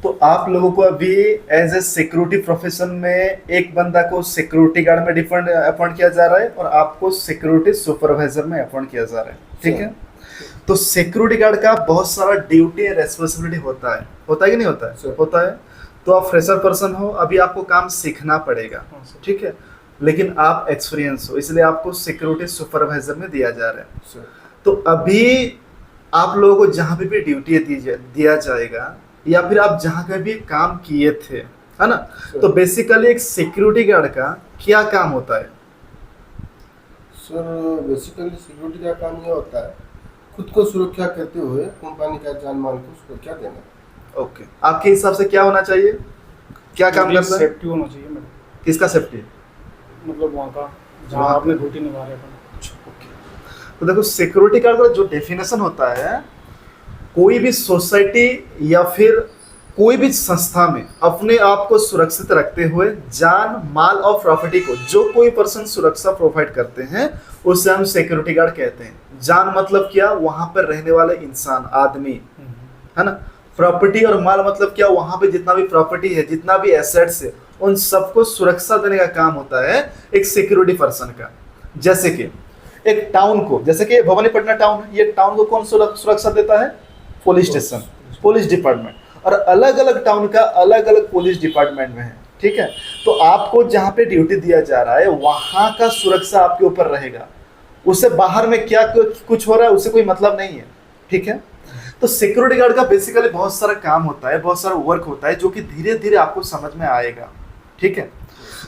तो आप लोगों को अभी एज ए सिक्योरिटी प्रोफेशन में एक बंदा को सिक्योरिटी गार्ड में डिफरेंट अपॉइंट किया जा रहा है और आपको सिक्योरिटी सुपरवाइजर में अपॉइंट किया जा रहा है, ठीक है। तो सिक्योरिटी गार्ड का बहुत सारा ड्यूटी एंड रेस्पॉन्सिबिलिटी होता है कि नहीं होता है? होता है। तो आप फ्रेशर पर्सन हो, अभी आपको काम सीखना पड़ेगा, ठीक है, लेकिन आप एक्सपीरियंस हो, इसलिए आपको सिक्योरिटी सुपरवाइजर में दिया जा रहा है। तो अभी आप लोगों को जहाँ पे भी ड्यूटी दिया जाएगा या फिर आप जहाँ पे भी काम किए थे, है ना, तो बेसिकली एक सिक्योरिटी गार्ड का क्या काम होता है? सर बेसिकली सिक्योरिटी का काम यह होता है खुद को सुरक्षा करते हुए कंपनी का जान माल को सुरक्षा देना। ओके, आपके हिसाब से क्या होना चाहिए, क्या काम करता है? सेफ्टी होना चाहिए मैडम। किसका सेफ्टी? मतलब वहाँ का जहाँ आपने ड्यूटी निभा रहे हैं। तो देखो सिक्योरिटी गार्ड का जो डेफिनेशन होता है, कोई भी सोसाइटी या फिर कोई भी संस्था में अपने आप को सुरक्षित रखते हुए जान माल और प्रॉपर्टी को जो कोई पर्सन सुरक्षा प्रोवाइड करते हैं उसे हम सिक्योरिटी गार्ड कहते हैं। जान मतलब क्या? वहां पर रहने वाले इंसान, आदमी, है ना। प्रॉपर्टी और माल मतलब क्या? वहां पे जितना भी प्रॉपर्टी है, जितना भी एसेट्स है, उन सबको सुरक्षा देने का काम होता है एक सिक्योरिटी पर्सन का। जैसे कि एक टाउन को, जैसे कि भवानीपटना टाउन है, ये टाउन को कौन सुरक्षा देता है? Police station, police department. और अलग अलग टाउन का अलग अलग पुलिस डिपार्टमेंट में है, ठीक है। तो आपको जहाँ पे ड्यूटी दिया जा रहा है वहां का सुरक्षा आपके ऊपर रहेगा, उससे बाहर में क्या कुछ हो रहा है उससे कोई मतलब नहीं है, ठीक है। तो सिक्योरिटी गार्ड का बेसिकली बहुत सारा काम होता है, बहुत सारा वर्क होता है जो कि धीरे धीरे आपको समझ में आएगा, ठीक है।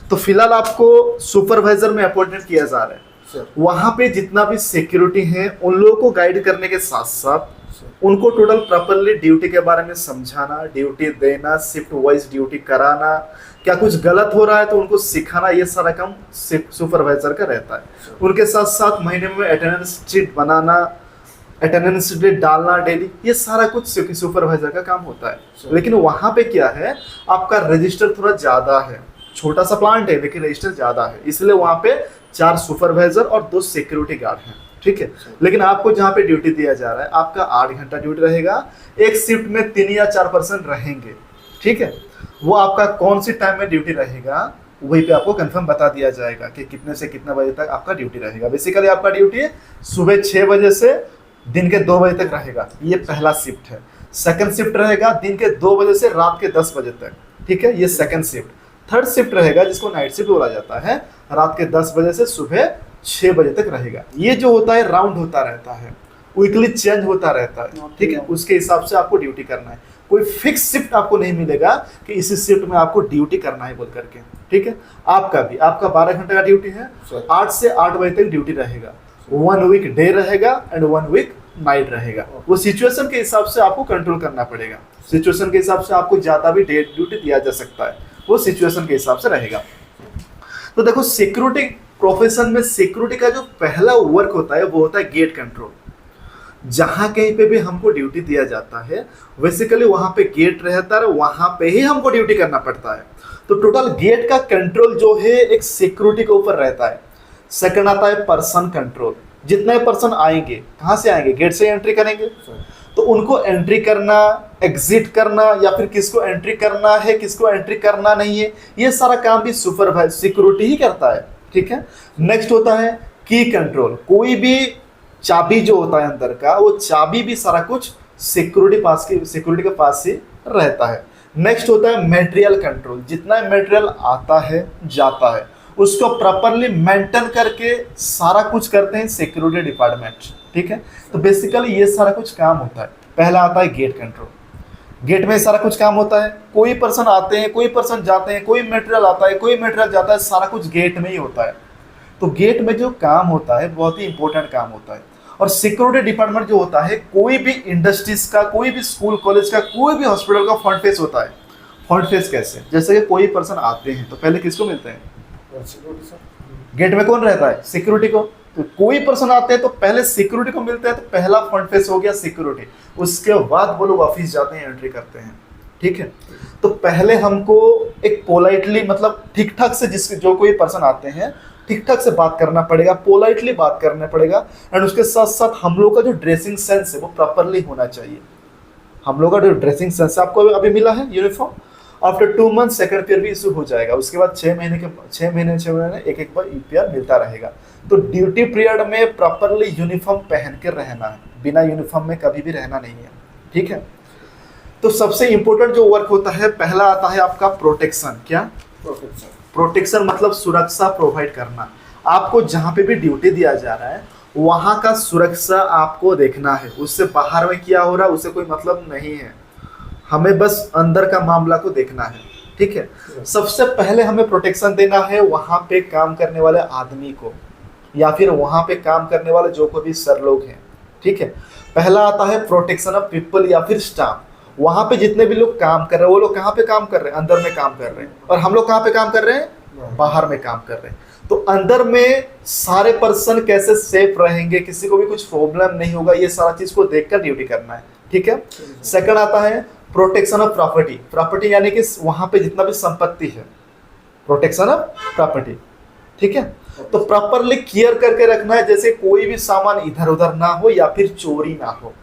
तो फिलहाल आपको सुपरवाइजर में अपॉइंटमेंट किया जा रहा है, वहां पे जितना भी सिक्योरिटी है उन लोगों को गाइड करने के साथ साथ उनको टोटल प्रॉपरली ड्यूटी के बारे में समझाना, ड्यूटी देना, शिफ्ट वाइज ड्यूटी कराना, क्या कुछ गलत हो रहा है तो उनको सिखाना, ये सारा काम सुपरवाइजर का रहता है। उनके साथ साथ महीने में अटेंडेंस शीट बनाना, अटेंडेंस शीट डालना डेली, ये सारा कुछ सुपरवाइजर का काम होता है। लेकिन वहां पे क्या है, आपका रजिस्टर थोड़ा ज्यादा है, छोटा सा प्लांट है लेकिन रजिस्टर ज्यादा है, इसलिए वहां पे 4 सुपरवाइजर और 2 सिक्योरिटी गार्ड हैं, ठीक है। लेकिन आपको जहाँ पे ड्यूटी दिया जा रहा है आपका 8 घंटा ड्यूटी रहेगा, एक शिफ्ट में 3 या 4 पर्सन रहेंगे, ठीक है। वो आपका कौन सी टाइम में ड्यूटी रहेगा वहीं पे आपको कंफर्म बता दिया जाएगा कि कितने से कितने बजे तक आपका ड्यूटी रहेगा। बेसिकली आपका ड्यूटी सुबह 6 बजे से दिन के 2 बजे तक रहेगा, ये पहला शिफ्ट है। सेकंड शिफ्ट रहेगा दिन के 2 बजे से रात के 10 बजे तक, ठीक है, ये सेकंड शिफ्ट। थर्ड शिफ्ट रहेगा जिसको नाइट शिफ्ट बोला जाता है, रात के 10 बजे से सुबह 6 बजे तक रहेगा। ये जो होता है राउंड होता रहता है, वीकली चेंज होता रहता है, ठीक है। उसके हिसाब से आपको ड्यूटी करना है, कोई फिक्स शिफ्ट आपको नहीं मिलेगा कि इसी शिफ्ट में आपको ड्यूटी करना है बोल करके, ठीक है। आपका 12 घंटे का ड्यूटी है, 8 से 8 बजे तक ड्यूटी रहेगा। 1 वीक डे रहेगा एंड 1 वीक नाइट रहेगा। वो सिचुएशन के हिसाब से आपको कंट्रोल करना पड़ेगा, सिचुएशन के हिसाब से आपको ज्यादा भी डे ड्यूटी दिया जा सकता है, वो सिचुएशन के हिसाब से रहेगा। तो देखो सिक्योरिटी प्रोफेशन में सिक्योरिटी का जो पहला वर्क होता है वो होता है गेट कंट्रोल। जहां कहीं पे भी हमको ड्यूटी दिया जाता है बेसिकली वहां पे गेट रहता है, वहां पे ही हमको ड्यूटी करना पड़ता है। तो टोटल गेट का कंट्रोल जो है एक सिक्योरिटी के ऊपर रहता है। सेकंड आता है पर्सन कंट्रोल, जितने पर्सन आएंगे कहां से आएंगे? गेट से एंट्री करेंगे, तो उनको एंट्री करना, एग्जिट करना या फिर किसको एंट्री करना है किसको एंट्री करना नहीं है, ये सारा काम भी सुपरवाइजर सिक्योरिटी ही करता है, ठीक है। नेक्स्ट होता है की कंट्रोल, कोई भी चाबी जो होता है अंदर का वो चाबी भी सारा कुछ सिक्योरिटी के पास ही रहता है। नेक्स्ट होता है मटेरियल कंट्रोल, जितना मटेरियल आता है जाता है उसको प्रॉपरली मेंटेन करके सारा कुछ करते हैं सिक्योरिटी डिपार्टमेंट, ठीक है। तो बेसिकली ये सारा कुछ काम होता है। पहला आता है गेट कंट्रोल, गेट में सारा कुछ काम होता है, कोई पर्सन आते हैं कोई पर्सन जाते हैं, कोई मटेरियल आता है कोई मटेरियल जाता है, सारा कुछ गेट में ही होता है। तो गेट में जो काम होता है बहुत ही इंपॉर्टेंट काम होता है। और सिक्योरिटी डिपार्टमेंट जो होता है कोई भी इंडस्ट्रीज का, कोई भी स्कूल कॉलेज का, कोई भी हॉस्पिटल का फ्रंट फेस होता है। फ्रंट फेस कैसे? जैसे कि कोई पर्सन आते हैं तो पहले किसको मिलते हैं? गेट में कौन रहता है? सिक्योरिटी को। तो कोई पर्सन आते हैं तो पहले सिक्योरिटी को मिलते हैं, तो पहला फ्रंट फेस हो गया सिक्योरिटी। उसके बाद वो लोग ऑफिस जाते हैं, एंट्री करते हैं, ठीक है। तो पहले हमको एक पोलाइटली मतलब ठीक ठाक से जो कोई पर्सन आते हैं ठीक ठाक से बात करना पड़ेगा, पोलाइटली बात करना पड़ेगा। एंड उसके साथ साथ हम लोग का जो ड्रेसिंग सेंस है वो प्रॉपरली होना चाहिए। हम लोग का जो ड्रेसिंग सेंस आपको अभी मिला है uniform, after 2 month second pair भी इशू हो जाएगा। उसके बाद 6 महीने एक बार ईपीआर मिलता रहेगा। तो ड्यूटी पीरियड में प्रॉपरली यूनिफॉर्म पहन कर रहना है, बिना यूनिफॉर्म में कभी भी रहना नहीं है, ठीक है। तो सबसे इंपॉर्टेंट जो वर्क होता है, पहला आता है आपका प्रोटेक्शन। क्या? प्रोटेक्शन। प्रोटेक्शन मतलब सुरक्षा प्रोवाइड करना। आपको जहां पे भी ड्यूटी दिया जा रहा है वहां का सुरक्षा आपको देखना है, उससे बाहर में क्या हो रहा है उससे कोई मतलब नहीं है, हमें बस अंदर का मामला को देखना है, ठीक है। सबसे पहले हमें प्रोटेक्शन देना है वहां पे काम करने वाले आदमी को, या फिर वहां पे काम करने वाले जो कोई भी सर लोग हैं, ठीक है। पहला आता है प्रोटेक्शन ऑफ पीपल या फिर स्टाफ। वहां पे जितने भी लोग काम कर रहे हैं वो लोग कहाँ पे काम कर रहे हैं? अंदर में काम कर रहे हैं। और हम लोग कहाँ पे काम कर रहे हैं? बाहर में काम कर रहे हैं। तो अंदर में सारे पर्सन कैसे सेफ रहेंगे, किसी को भी कुछ प्रॉब्लम नहीं होगा, ये सारा चीज को देखकर ड्यूटी करना है, ठीक है। सेकंड आता है प्रोटेक्शन ऑफ प्रॉपर्टी। प्रॉपर्टी यानी कि वहां पे जितना भी संपत्ति है, प्रोटेक्शन ऑफ प्रॉपर्टी, ठीक है। तो प्रॉपरली केयर करके रखना है, जैसे कोई भी सामान इधर उधर ना हो या फिर चोरी ना हो,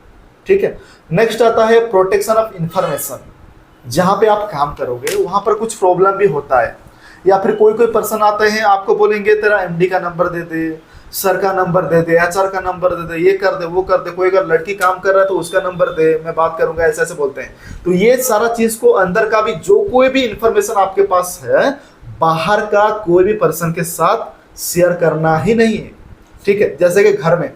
ठीक है। नेक्स्ट आता है प्रोटेक्शन ऑफ इंफॉर्मेशन। जहां पे आप काम करोगे वहां पर कुछ प्रॉब्लम भी होता है, या फिर कोई पर्सन आते हैं आपको बोलेंगे तेरा एमडी का नंबर दे दे, सर का नंबर दे दे, एचआर का नंबर दे दे, ये कर दे वो कर दे, कोई अगर लड़की काम कर रहा है तो उसका नंबर दे, मैं बात करूंगा, ऐसे ऐसे बोलते हैं। तो ये सारा चीज को अंदर का भी जो कोई भी इंफॉर्मेशन आपके पास है बाहर का कोई भी पर्सन के साथ शेयर करना ही नहीं है, ठीक है। जैसे कि घर में,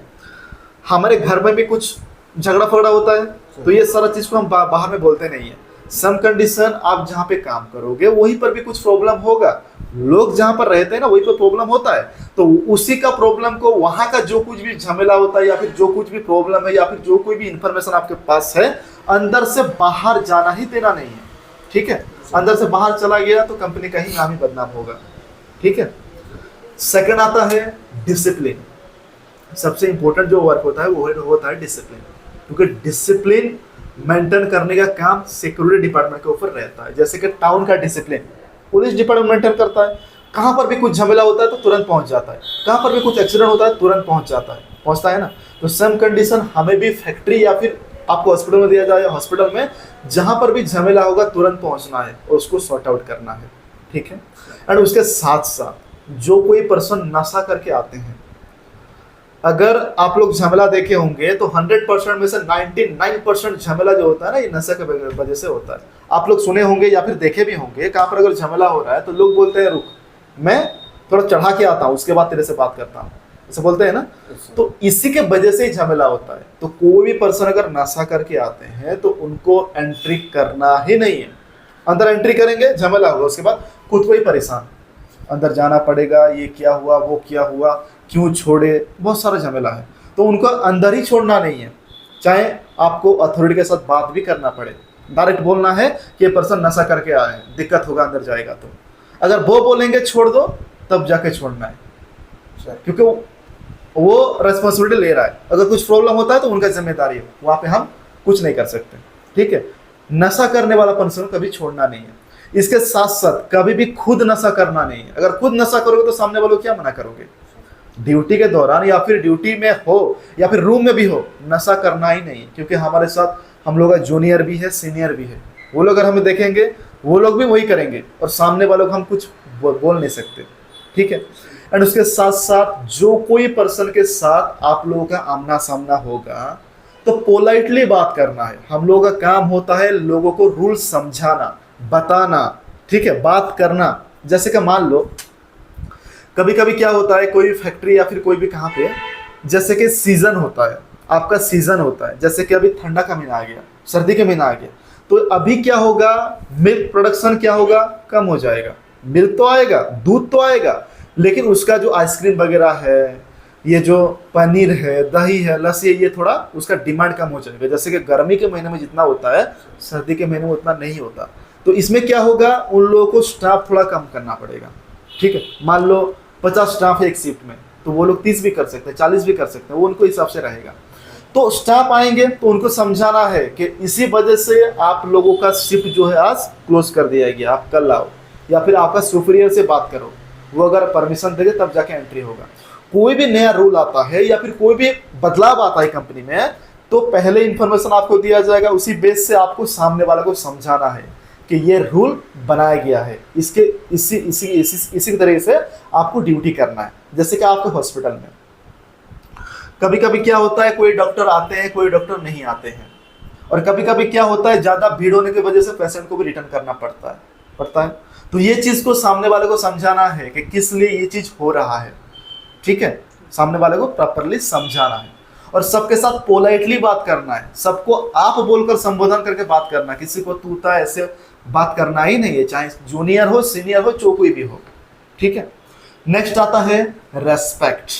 हमारे घर में भी कुछ झगड़ा फगड़ा होता है तो ये सारा चीज को हम बाहर में बोलते नहीं है। सम कंडीशन आप जहाँ पे काम करोगे वहीं पर भी कुछ प्रॉब्लम होगा, लोग जहाँ पर रहते हैं ना वहीं पर प्रॉब्लम होता है, तो उसी का प्रॉब्लम को वहां का जो कुछ भी झमेला होता है या फिर जो कुछ भी प्रॉब्लम है या फिर जो कोई भी इंफॉर्मेशन आपके पास है अंदर से बाहर जाना ही देना नहीं है, ठीक है। अंदर से बाहर चला गया तो कंपनी का ही नाम ही बदनाम होगा, ठीक है। सेकंड आता है डिसिप्लिन। सबसे इंपॉर्टेंट जो वर्क होता है वो होता है डिसिप्लिन, क्योंकि डिसिप्लिन मेंटेन करने का काम सिक्योरिटी डिपार्टमेंट के ऊपर रहता है। जैसे कि टाउन का डिसिप्लिन पुलिस डिपार्टमेंट मेंटेन करता है, कहाँ पर भी कुछ झमेला होता है तो तुरंत पहुंच जाता है, कहाँ पर भी कुछ एक्सीडेंट होता है तुरंत पहुंचता है ना। तो सेम कंडीशन हमें भी फैक्ट्री या फिर आपको हॉस्पिटल में दिया जाए, हॉस्पिटल में जहाँ पर भी झमेला होगा तुरंत पहुंचना है और उसको सॉर्ट आउट करना है, ठीक है। एंड उसके साथ साथ जो कोई पर्सन नशा करके आते हैं, अगर आप लोग झमेला देखे होंगे तो 100% में से 99% झमेला जो होता है ना ये नशे के वजह से होता है। आप लोग सुने होंगे या फिर देखे भी होंगे, कहाँ पर अगर झमेला हो रहा है तो लोग बोलते हैं रुक मैं थोड़ा चढ़ा के आता हूँ उसके बाद तेरे से बात करता हूँ, ऐसे बोलते हैं ना। तो इसी के वजह से ही झमेला होता है। तो कोई भी पर्सन अगर नशा करके आते हैं तो उनको एंट्री करना ही नहीं है। अंदर एंट्री करेंगे झमेला होगा, उसके बाद खुद को ही परेशान, अंदर जाना पड़ेगा, ये क्या हुआ वो क्या हुआ, क्यों छोड़े, बहुत सारा झमेला है। तो उनको अंदर ही छोड़ना नहीं है, चाहे आपको अथॉरिटी के साथ बात भी करना पड़े, डायरेक्ट बोलना है कि ये पर्सन नशा करके आए हैं, दिक्कत होगा अंदर जाएगा तो। अगर वो बोलेंगे छोड़ दो तब जाके छोड़ना है, क्योंकि वो रेस्पॉन्सिबिलिटी ले रहा है। अगर कुछ प्रॉब्लम होता है तो उनका जिम्मेदारी है, वहाँ पे हम कुछ नहीं कर सकते, ठीक है। नशा करने वाला पर्सन कभी छोड़ना नहीं है। इसके साथ साथ कभी भी खुद नशा करना नहीं है। अगर खुद नशा करोगे तो सामने वालों क्या मना करोगे? ड्यूटी के दौरान या फिर ड्यूटी में हो या फिर रूम में भी हो, नशा करना ही नहीं है, क्योंकि हमारे साथ हम लोग का जूनियर भी है, सीनियर भी है। वो लोग अगर हमें देखेंगे वो लोग भी वही करेंगे और सामने वालों को हम कुछ बोल नहीं सकते, ठीक है। एंड उसके साथ साथ जो कोई पर्सन के साथ आप लोगों का आमना सामना होगा तो पोलाइटली बात करना है। हम लोगों का काम होता है लोगों को रूल समझाना, बताना, ठीक है, बात करना। जैसे कि मान लो कभी कभी क्या होता है, कोई फैक्ट्री या फिर कोई भी कहाँ पे, जैसे कि सीजन होता है, आपका सीजन होता है, जैसे कि अभी ठंडा का महीना आ गया, सर्दी का महीना आ गया, तो अभी क्या होगा, मिल्क प्रोडक्शन क्या होगा, कम हो जाएगा। मिल्क तो आएगा, दूध तो आएगा, लेकिन उसका जो आइसक्रीम वगैरह है, ये जो पनीर है, दही है, लस्सी है, ये थोड़ा उसका डिमांड कम हो जाएगा। जैसे कि गर्मी के महीने में जितना होता है सर्दी के महीने में उतना नहीं होता। तो इसमें क्या होगा, उन लोगों को स्टाफ थोड़ा कम करना पड़ेगा, ठीक है। मान लो 50 स्टाफ है एक शिफ्ट में, तो वो लोग 30 भी कर सकते हैं, 40 भी कर सकते हैं, वो उनको हिसाब से रहेगा। तो स्टाफ आएंगे तो उनको समझाना है कि इसी वजह से आप लोगों का शिफ्ट जो है आज क्लोज कर दिया गया, आप कल आओ, या फिर आपका सुपीरियर से बात करो, वो अगर परमिशन देंगे तब जाके एंट्री होगा। कोई भी नया रूल आता है या फिर कोई भी बदलाव आता है कंपनी में, तो पहले इंफॉर्मेशन आपको दिया जाएगा, उसी बेस से आपको सामने वाले को समझाना है कि ये रूल बनाया गया है, इसके इसी तरीके से आपको ड्यूटी करना है। जैसे कि आपके हॉस्पिटल में कभी कभी क्या होता है, कोई डॉक्टर आते हैं, कोई डॉक्टर नहीं आते हैं, और कभी कभी क्या होता है, ज़्यादा भीड़ होने की वजह से पेशेंट को भी रिटर्न करना पड़ता है। तो ये चीज़ को सामने वाले को समझाना है कि किस लिए ये चीज़ हो रहा है, ठीक है। सामने वाले को प्रॉपरली समझाना है और सबके साथ पोलाइटली बात करना है, सबको आप बोलकर संबोधन करके बात करना, किसी को तूता ऐसे बात करना ही नहीं है, चाहे जूनियर हो सीनियर हो जो कोई भी हो, ठीक है। नेक्स्ट आता है रेस्पेक्ट।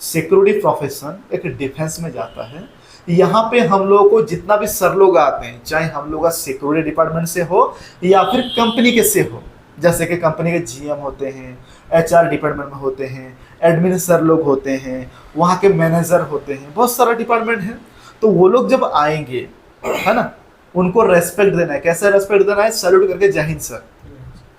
सिक्योरिटी प्रोफेशन एक डिफेंस में जाता है। यहाँ पे हम लोगों को जितना भी सर लोग आते हैं, चाहे हम लोग का सिक्योरिटी डिपार्टमेंट से हो या फिर कंपनी के से हो, जैसे कि कंपनी के जीएम होते हैं, एचआर डिपार्टमेंट में होते हैं, एडमिन सर लोग होते हैं, वहाँ के मैनेजर होते हैं, बहुत सारा डिपार्टमेंट है। तो वो लोग जब आएंगे, है ना, उनको रेस्पेक्ट देना है। कैसे रेस्पेक्ट देना है? सैल्यूट करके जय हिंद सर।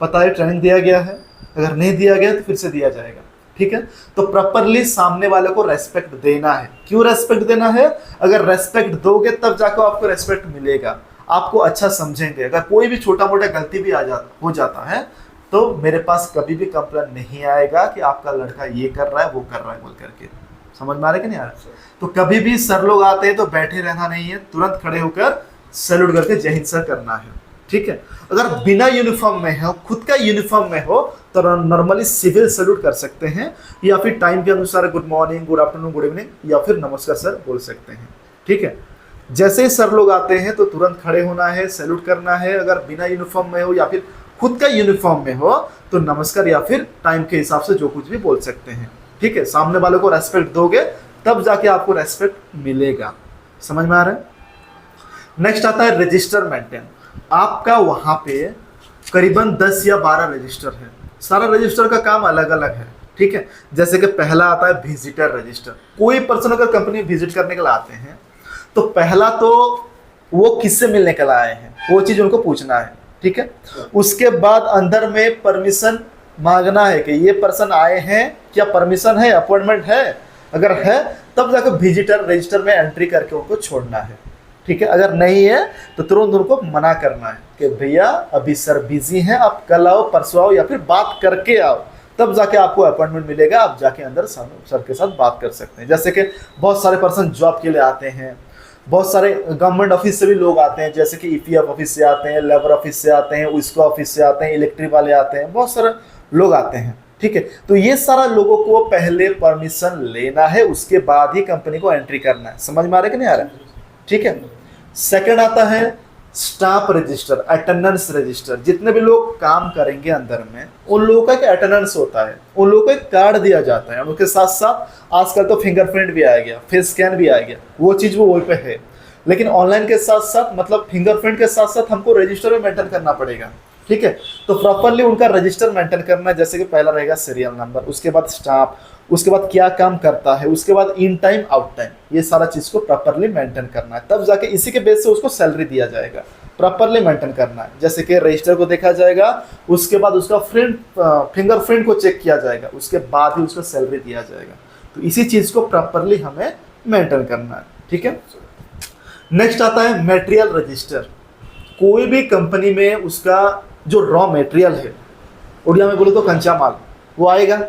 पता है ट्रेनिंग दिया गया है, अगर नहीं दिया गया तो फिर से दिया जाएगा, ठीक है। तो प्रॉपरली सामने वाले को रेस्पेक्ट देना है। क्यों रेस्पेक्ट देना है? अगर रेस्पेक्ट दोगे तब जाकर आपको रेस्पेक्ट मिलेगा, आपको अच्छा समझेंगे। अगर कोई भी छोटा मोटा गलती भी हो जाता है तो मेरे पास कभी भी कंप्लेन नहीं आएगा कि आपका लड़का ये कर रहा है वो कर रहा है बोल करके। समझ में आ रहा है कि नहीं आ रहा? तो कभी भी सर लोग आते हैं तो बैठे रहना नहीं है, तुरंत खड़े होकर सैल्यूट करके जय हिंद सर करना है, ठीक है। अगर बिना यूनिफॉर्म में हो, खुद का यूनिफॉर्म में हो, तो नॉर्मली सिविल सैल्यूट कर सकते हैं, या फिर टाइम के अनुसार good morning, good afternoon, good evening या फिर नमस्कार सर बोल सकते हैं, ठीक है। जैसे ही सर लोग आते हैं तो तुरंत खड़े होना है, सैल्यूट करना है। अगर बिना यूनिफॉर्म में हो या फिर खुद का यूनिफॉर्म में हो तो नमस्कार या फिर टाइम के हिसाब से जो कुछ भी बोल सकते हैं, ठीक है। सामने वाले को रेस्पेक्ट दोगे तब जाके आपको रेस्पेक्ट मिलेगा। समझ में आ रहा है? नेक्स्ट आता है रजिस्टर मेंटेन। आपका वहां पे करीबन 10 या 12 रजिस्टर है, सारा रजिस्टर का काम अलग अलग है, ठीक है। जैसे कि पहला आता है विजिटर रजिस्टर। कोई पर्सन अगर कंपनी विजिट करने के लिए आते हैं तो पहला तो वो किससे मिलने के लिए आए हैं वो चीज उनको पूछना है, ठीक है। उसके बाद अंदर में परमिशन मांगना है कि ये पर्सन आए हैं, क्या परमिशन है, अपॉइंटमेंट है। अगर है तब जाकर विजिटर रजिस्टर में एंट्री करके उनको छोड़ना है, ठीक है। अगर नहीं है तो तुरंत उनको मना करना है कि भैया अभी सर बिजी हैं, आप कल आओ, परसों आओ या फिर बात करके आओ, तब जाके आपको अपॉइंटमेंट मिलेगा, आप जाके अंदर सर के साथ बात कर सकते हैं। जैसे कि बहुत सारे पर्सन जॉब के लिए आते हैं, बहुत सारे गवर्नमेंट ऑफिस से भी लोग आते हैं, जैसे कि ईपीएफ ऑफिस से आते हैं, लेबर ऑफिस से आते हैं, उसको ऑफिस से आते हैं, इलेक्ट्रिक वाले आते हैं, बहुत सारे लोग आते हैं, ठीक है। तो ये सारा लोगों को पहले परमिशन लेना है, उसके बाद ही कंपनी को एंट्री करना है। समझ में आ रहा है कि नहीं आ रहा है? ठीक है। सेकंड आता है स्टाफ रजिस्टर, अटेंडेंस रजिस्टर। जितने भी लोग काम करेंगे अंदर में उन लोगों का एक अटेंडेंस होता है, उन लोगों को एक कार्ड दिया जाता है। उनके साथ साथ आजकल तो फिंगरप्रिंट भी आ गया, फेस स्कैन भी आ गया, वो चीज़ वो वहीं पे है। लेकिन ऑनलाइन के साथ साथ मतलब फिंगरप्रिंट के साथ साथ हमको रजिस्टर में मेंटेन करना पड़ेगा, ठीक है। तो प्रॉपरली उनका रजिस्टर मेंटेन करना है। जैसे कि पहला रहेगा सीरियल नंबर, उसके बाद स्टाफ, उसके बाद क्या काम करता है, उसके बाद इन टाइम आउट टाइम, ये सारा चीज़ को प्रॉपरली मेंटेन करना है। तब जाके इसी के बेस से उसको सैलरी दिया जाएगा। प्रॉपरली मेंटेन करना है। जैसे कि रजिस्टर को देखा जाएगा, उसके बाद उसका फिंगरप्रिंट को चेक किया जाएगा, उसके बाद ही उसको सैलरी दिया जाएगा। तो इसी चीज़ को प्रॉपरली हमें मेंटेन करना है, ठीक है। नेक्स्ट आता है मटेरियल रजिस्टर। कोई भी कंपनी में उसका जो रॉ मटेरियल है, उड़िया में बोलो तो कच्चा माल, वो आएगा।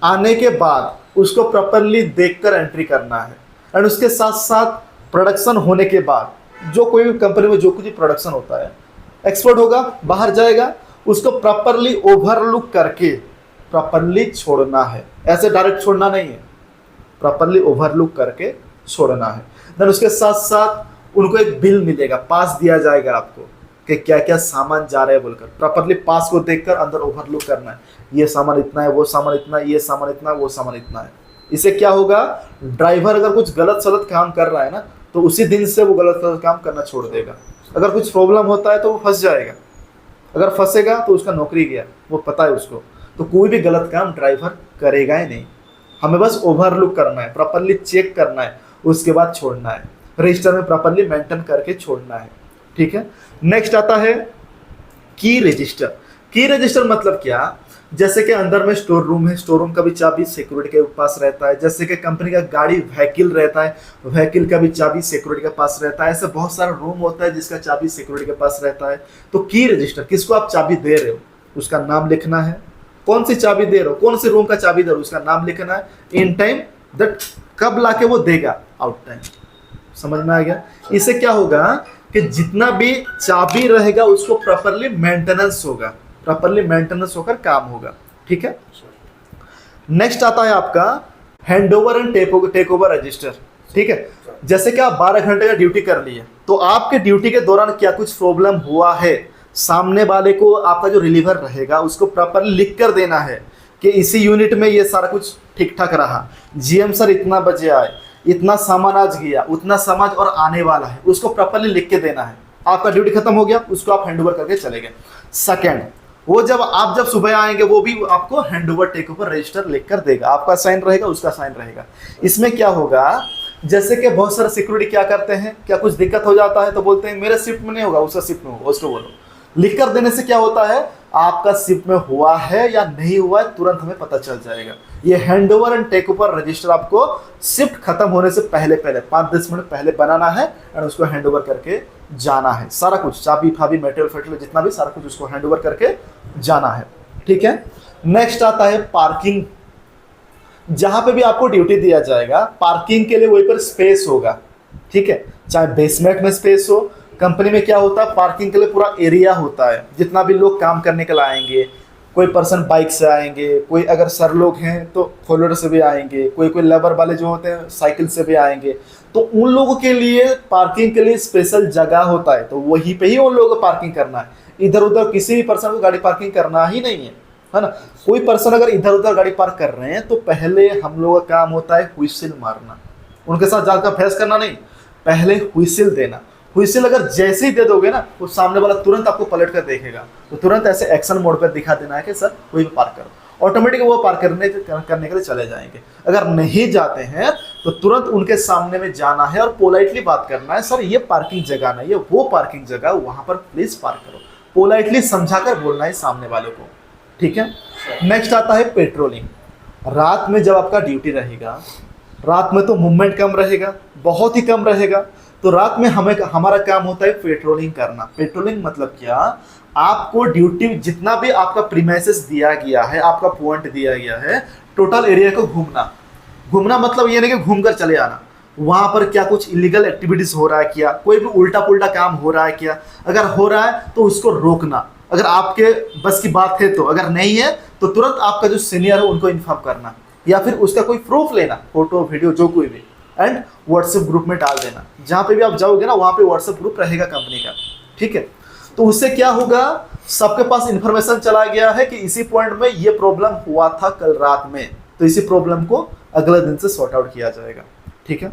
आने के बाद उसको प्रॉपरली देखकर एंट्री करना है। एंड उसके साथ साथ प्रोडक्शन होने के बाद जो कोई भी कंपनी में जो कुछ भी प्रोडक्शन होता है, एक्सपोर्ट होगा, बाहर जाएगा, उसको प्रॉपरली ओवरलुक करके प्रॉपरली छोड़ना है। ऐसे डायरेक्ट छोड़ना नहीं है, प्रॉपरली ओवरलुक करके छोड़ना है। देन उसके साथ साथ उनको एक बिल मिलेगा, पास दिया जाएगा आपको कि क्या क्या सामान जा रहा है बोलकर। प्रॉपरली पास को देखकर अंदर ओवरलुक करना है, ये सामान इतना है, वो सामान इतना, ये सामान इतना, वो सामान इतना है। इससे क्या होगा, ड्राइवर अगर कुछ गलत सलत काम कर रहा है ना तो उसी दिन से वो गलत सलत काम करना छोड़ देगा। अगर कुछ प्रॉब्लम होता है तो वो फंस जाएगा, अगर फंसेगा तो उसका नौकरी गया, वो पता है उसको। तो कोई भी गलत काम ड्राइवर करेगा ही नहीं। हमें बस ओवरलुक करना है, प्रॉपरली चेक करना है, उसके बाद छोड़ना है। रजिस्टर में प्रॉपरली मेंटेन करके छोड़ना है, ठीक है। नेक्स्ट आता है की रजिस्टर। की रजिस्टर मतलब क्या, जैसे कि अंदर में स्टोर रूम है, स्टोर रूम का भी चाबी सिक्योरिटी के पास रहता है। जैसे कि कंपनी का गाड़ी व्हीकल रहता है, व्हीकल का भी चाबी सिक्योरिटी के पास रहता है। ऐसे बहुत सारा रूम होता है जिसका चाबी सिक्योरिटी के पास रहता है। तो की रजिस्टर, किसको आप चाबी दे रहे हो उसका नाम लिखना है, कौन सी चाबी दे रहे हो, कौन से रूम का चाबी दे रहे हो उसका नाम लिखना है, इन टाइम, दैट कब लाके वो देगा, आउट टाइम। समझ में आ गया? इससे क्या होगा कि जितना भी चाबी रहेगा उसको प्रॉपरली मेंटेनेंस होगा, प्रॉपरली मेंटेनेंस होकर काम होगा। ठीक है। नेक्स्ट आता है आपका hand over and take over register. ठीक है। जैसे कि आप 12 घंटे का ड्यूटी कर लिए, तो आपके ड्यूटी के दौरान क्या कुछ प्रॉब्लम हुआ है, सामने वाले को आपका जो रिलीवर रहेगा उसको प्रॉपरली लिख कर देना है कि इसी यूनिट में ये सारा कुछ ठीक ठाक रहा, जीएम सर इतना बजे आए, इतना सामान आज गया, उतना सामान और आने वाला है, उसको प्रॉपरली लिख के देना है। आपका ड्यूटी खत्म हो गया, उसको आप हैंड ओवर करके चले गए। सेकंड, वो जब सुबह आएंगे वो भी आपको hand over take over register लिख कर देगा, आपका साइन रहेगा, उसका साइन रहेगा। इसमें क्या होगा, जैसे कि बहुत सारे सिक्योरिटी क्या करते हैं, क्या कुछ दिक्कत हो जाता है तो बोलते हैं मेरे शिफ्ट में नहीं होगा, उसका शिफ्ट में होगा, उसको बोलो। लिख कर देने से क्या होता है, आपका शिफ्ट में हुआ है या नहीं हुआ है तुरंत हमें पता चल जाएगा। ये hand over and take over register आपको शिफ्ट खत्म होने से पहले 5-10 मिनट पहले बनाना है और उसको हैंड ओवर करके जाना है। सारा कुछ चाबी फाबी मेटेरियल फेटेरियल जितना भी सारा कुछ उसको हैंड ओवर करके जाना है। ठीक है। नेक्स्ट आता है पार्किंग। जहां पे भी आपको ड्यूटी दिया जाएगा, पार्किंग के लिए वहीं पर स्पेस होगा। ठीक है। चाहे बेसमेंट में स्पेस हो, कंपनी में क्या होता है पार्किंग के लिए पूरा एरिया होता है, जितना भी लोग काम करने के लिए आएंगे, कोई पर्सन बाइक से आएंगे, कोई अगर सर लोग हैं तो फोर व्हीलर से भी आएंगे, कोई लेबर वाले जो होते हैं साइकिल से भी आएंगे, तो उन लोगों के लिए पार्किंग के लिए स्पेशल जगह होता है, तो वहीं पे ही उन लोगों को पार्किंग करना है। इधर उधर किसी भी पर्सन को गाड़ी पार्किंग करना ही नहीं है ना। कोई पर्सन अगर इधर उधर गाड़ी पार्क कर रहे हैं तो पहले हम लोगों का काम होता है व्हिसिल मारना, उनके साथ ज्यादा बहस करना नहीं, पहले व्हिसिल देना। व्हिसिल अगर जैसे ही दे दोगे ना, वो सामने वाला तुरंत आपको पलट कर देखेगा, तो तुरंत ऐसे एक्शन मोड पर दिखा देना है कि सर वही पे पार्क करो, ऑटोमेटिक वो पार्क करने के लिए चले जाएंगे। अगर नहीं जाते हैं तो तुरंत उनके सामने में जाना है और पोलाइटली बात करना है, सर ये पार्किंग जगह नहीं है, वो पार्किंग जगह, वहां पर प्लीज पार्क करो। पोलाइटली समझाकर बोलना है सामने वालों को। ठीक है। नेक्स्ट आता है पेट्रोलिंग। रात में जब आपका ड्यूटी रहेगा, रात में तो मूवमेंट कम रहेगा, बहुत ही कम रहेगा, तो रात में हमारा काम होता है पेट्रोलिंग करना। पेट्रोलिंग मतलब क्या, आपको ड्यूटी जितना भी आपका प्रीमाइसेस दिया गया है, आपका पॉइंट दिया गया है, टोटल एरिया को घूमना मतलब ये नहीं कि घूम कर चले आना, वहां पर क्या कुछ इलीगल एक्टिविटीज हो रहा है क्या, कोई भी उल्टा पुल्टा काम हो रहा है क्या, अगर हो रहा है तो उसको रोकना, अगर आपके बस की बात है तो, अगर नहीं है तो तुरंत आपका जो सीनियर है उनको इन्फॉर्म करना, या फिर उसका कोई प्रूफ लेना, फोटो वीडियो जो कोई भी, एंड व्हाट्सएप ग्रुप में डाल देना। जहां पे भी आप जाओगे ना वहां पे व्हाट्सएप ग्रुप रहेगा कंपनी का। ठीक है। तो उससे क्या होगा, सबके पास इंफॉर्मेशन चला गया है कि इसी पॉइंट में ये प्रॉब्लम हुआ था कल रात में, तो इसी प्रॉब्लम को अगले दिन से सॉर्ट आउट किया जाएगा। ठीक है।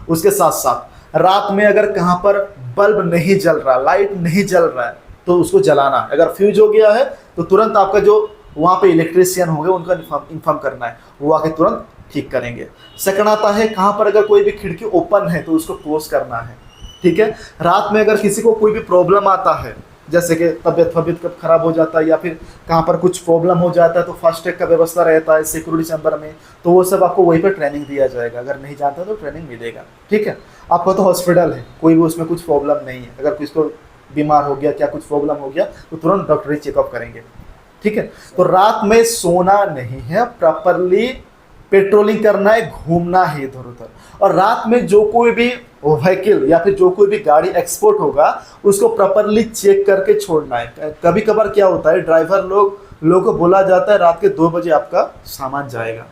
उसके साथ साथ रात में अगर कहां पर बल्ब नहीं जल रहा, लाइट नहीं जल रहा है, तो उसको जलाना है। अगर फ्यूज हो गया है तो तुरंत आपका जो वहां पे इलेक्ट्रिशियन होंगे उनका इन्फॉर्म करना है, वो आके तुरंत ठीक करेंगे। सेकंड आता है कहां पर अगर कोई भी खिड़की ओपन है तो उसको क्लोज करना है। ठीक है। रात में अगर किसी को कोई भी प्रॉब्लम आता है, जैसे कि तबियत खराब हो जाता है या फिर कहां पर कुछ प्रॉब्लम हो जाता है, तो फास्ट ट्रैक का व्यवस्था रहता है सिक्योरिटी चैम्बर में, तो वो सब आपको वहीं पर ट्रेनिंग दिया जाएगा। अगर नहीं जानता तो ट्रेनिंग मिलेगा। ठीक है। आपका तो हॉस्पिटल है, कोई भी उसमें कुछ प्रॉब्लम नहीं है, अगर किसी को बीमार हो गया, क्या कुछ प्रॉब्लम हो गया, तो तुरंत डॉक्टरी चेकअप करेंगे। ठीक है। तो रात में सोना नहीं है, प्रॉपरली पेट्रोलिंग करना है, घूमना है इधर उधर। और रात में जो कोई भी व्हीकल या फिर जो कोई भी गाड़ी एक्सपोर्ट होगा उसको प्रॉपरली चेक करके छोड़ना है। कभी कभार क्या होता है, ड्राइवर लोगों को बोला जाता है रात के 2 बजे आपका सामान जाएगा,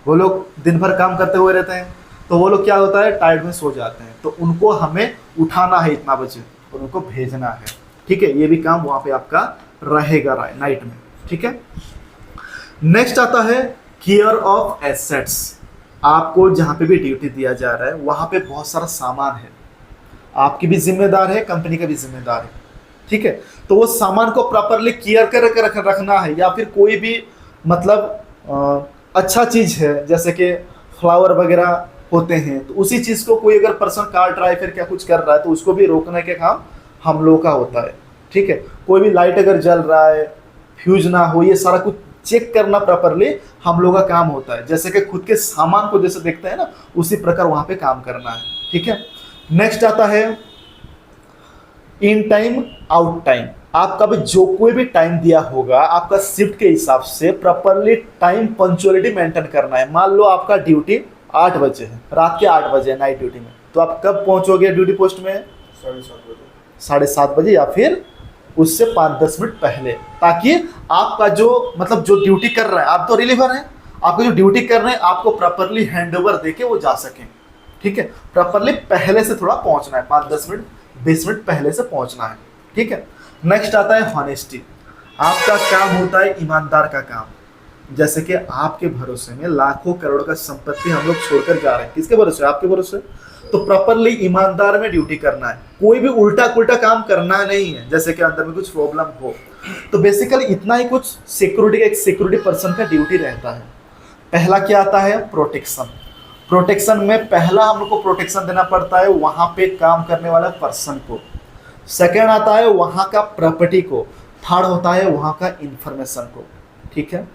वो लोग दिन भर काम करते हुए रहते हैं, तो वो लोग क्या होता है टायर्ड में सो जाते हैं, तो उनको हमें उठाना है इतना बजे और उनको भेजना है। ठीक है। ये भी काम वहाँ पे आपका रहेगा नाइट में। ठीक है। नेक्स्ट आता है केयर ऑफ एसेट्स। आपको जहाँ पे भी ड्यूटी दिया जा रहा है वहाँ पे बहुत सारा सामान है, आपकी भी जिम्मेदार है, कंपनी का भी जिम्मेदार है। ठीक है। तो वो सामान को प्रॉपरली केयर कर रखना है, या फिर कोई भी मतलब अच्छा चीज़ है जैसे कि फ्लावर वगैरह होते हैं, तो उसी चीज़ को कोई अगर पर्सन काट रहा है फिर क्या कुछ कर रहा है तो उसको भी रोकने के काम हम लोग का होता है। ठीक है। कोई भी लाइट अगर जल रहा है फ्यूज ना हो, ये सारा कुछ चेक करना प्रॉपरली हम लोगों का काम होता है। जैसे कि खुद के सामान को जैसे देखते हैं ना, उसी प्रकार वहां पे काम करना है। ठीक है, नेक्स्ट आता है इन टाइम आउट टाइम। आपका भी जो कोई भी टाइम दिया होगा, आपका शिफ्ट के हिसाब से प्रॉपरली टाइम पंक्चुअलिटी मेंटेन करना है। मान लो आपका ड्यूटी 8 बजे है, रात के 8 बजे नाइट ड्यूटी में, तो आप कब पहुंचोगे ड्यूटी पोस्ट में? 7:30 बजे। 7:30 बजे या फिर उससे 5-10 मिनट पहले, ताकि आपका जो मतलब जो ड्यूटी कर रहा है, आप तो रिलीवर हैं, आपको जो ड्यूटी कर रहे हैं आपको प्रॉपरली हैंडओवर देके वो जा सकें। ठीक है, प्रॉपरली पहले से थोड़ा पहुंचना है, 5-10 मिनट 20 मिनट पहले से पहुंचना है। ठीक है, नेक्स्ट आता है हॉनेस्टी। आपका काम होता है ईमानदार का काम। जैसे कि आपके भरोसे में लाखों करोड़ों का संपत्ति हम लोग छोड़कर जा रहे हैं, किसके भरोसे? आपके भरोसे। तो प्रॉपरली ईमानदार में ड्यूटी करना है, कोई भी उल्टा पुल्टा काम करना नहीं है, जैसे कि अंदर में कुछ प्रॉब्लम हो। तो बेसिकली इतना ही कुछ सिक्योरिटी का, एक सिक्योरिटी पर्सन का ड्यूटी रहता है। पहला क्या आता है? प्रोटेक्शन। प्रोटेक्शन में पहला हम लोग को प्रोटेक्शन देना पड़ता है वहां पे काम करने वाला पर्सन को। सेकेंड आता है वहां का प्रॉपर्टी को। थर्ड होता है वहां का इंफॉर्मेशन को। ठीक है,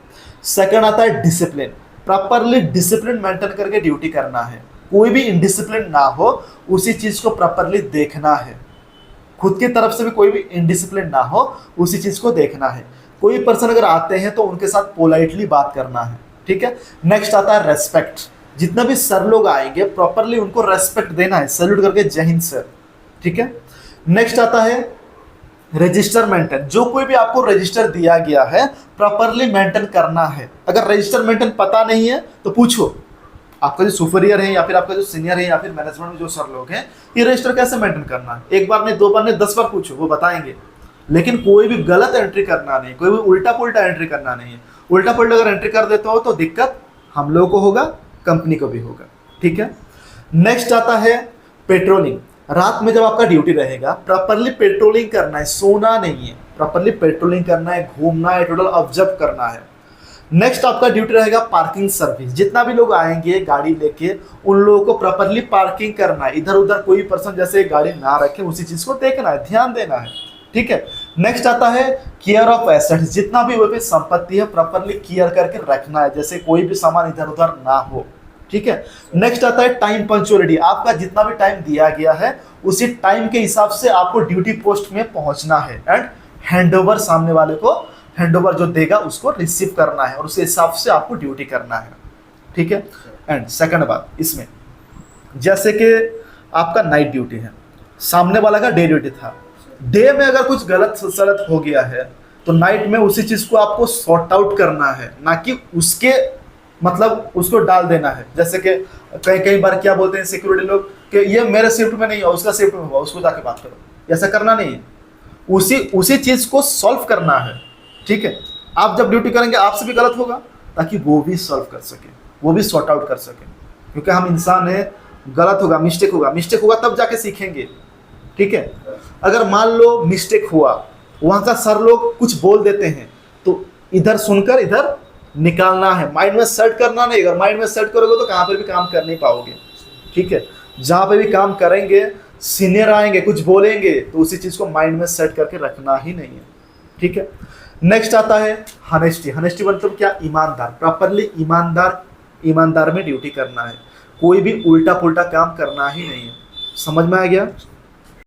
सेकेंड आता है डिसिप्लिन। प्रॉपरली डिसिप्लिन मेंटेन करके ड्यूटी करना है, कोई भी इनडिसिप्लिन ना हो, उसी चीज को प्रॉपरली देखना है। खुद की तरफ से भी कोई भी इनडिसिप्लिन ना हो, उसी चीज को देखना है। कोई पर्सन अगर आते हैं तो उनके साथ पोलाइटली बात करना है। ठीक है, नेक्स्ट आता है रेस्पेक्ट। जितना भी सर लोग आएंगे प्रॉपरली उनको रेस्पेक्ट देना है, सैल्यूट करके जय हिंद सर। ठीक है, नेक्स्ट आता है रजिस्टर मेंटेन। जो कोई भी आपको रजिस्टर दिया गया है प्रॉपरली मेंटेन करना है। अगर रजिस्टर मेंटेन पता नहीं है तो पूछो आपका जो सुपीरियर है या फिर आपका जो सीनियर है या फिर मैनेजमेंट में जो सर लोग हैं, ये रजिस्टर कैसे मेंटेन करना है। एक बार नहीं, 2 बार नहीं, 10 बार पूछो, वो बताएंगे। लेकिन कोई भी गलत एंट्री करना नहीं, कोई भी उल्टा पुल्टा एंट्री करना नहीं है। उल्टा पुल्टा अगर एंट्री कर देते हो तो दिक्कत हम लोगों को होगा, कंपनी को भी होगा। ठीक है, नेक्स्ट आता है पेट्रोलिंग। रात में जब आपका ड्यूटी रहेगा प्रॉपरली पेट्रोलिंग करना है, सोना नहीं है, प्रॉपरली पेट्रोलिंग करना है, घूमना है, टोटल ऑब्जर्व करना है। नेक्स्ट आपका ड्यूटी रहेगा पार्किंग सर्विस। जितना भी लोग आएंगे गाड़ी लेके, उन लोगों को प्रॉपरली पार्किंग करना है। इधर उधर कोई पर्सन जैसे गाड़ी ना रखे, उसी चीज को देखना है, ध्यान देना है। ठीक है, नेक्स्ट आता है केयर ऑफ एसेट्स। जितना भी वो भी संपत्ति है प्रॉपरली केयर करके रखना है, जैसे कोई भी सामान इधर उधर ना हो। ठीक है, नेक्स्ट आता है टाइम पंक्चुअलिटी। आपका जितना भी टाइम दिया गया है उसी टाइम के हिसाब से आपको ड्यूटी पोस्ट में पहुंचना है, एंड हैंडओवर सामने वाले को, हैंडओवर जो देगा उसको रिसीव करना है और उस हिसाब से आपको ड्यूटी करना है। ठीक है, एंड सेकंड बात इसमें, जैसे कि आपका नाइट ड्यूटी है, सामने वाला का डे ड्यूटी था। डे में अगर कुछ गलत सलत हो गया है तो नाइट में उसी चीज को आपको सॉर्ट आउट करना है, ना कि उसके मतलब उसको डाल देना है। जैसे कि कई बार क्या बोलते हैं सिक्योरिटी लोग कि ये मेरे शिफ्ट में नहीं हुआ, उसका शिफ्ट में हुआ, उसको जाके बात करो। ऐसा करना नहीं है, उसी चीज को सॉल्व करना है। ठीक है, आप जब ड्यूटी करेंगे आपसे भी गलत होगा, ताकि वो भी सॉल्व कर सके, वो भी सॉर्ट आउट कर सके। क्योंकि हम इंसान हैं, गलत होगा, मिस्टेक होगा तब जाके सीखेंगे। ठीक है, अगर मान लो मिस्टेक हुआ, वहां का सर लोग कुछ बोल देते हैं तो इधर सुनकर इधर निकालना है, माइंड में सेट करना नहीं। अगर माइंड में सेट करोगे तो कहाँ पर भी काम कर नहीं पाओगे। ठीक है, जहाँ पे भी काम करेंगे सीनियर आएंगे कुछ बोलेंगे तो उसी चीज को माइंड में सेट करके रखना ही नहीं है। ठीक है, नेक्स्ट आता है हनेस्टी। हनेस्टी मतलब क्या? ईमानदार। प्रॉपरली ईमानदार में ड्यूटी करना है, कोई भी उल्टा पुल्टा काम करना ही नहीं है। समझ में आ गया?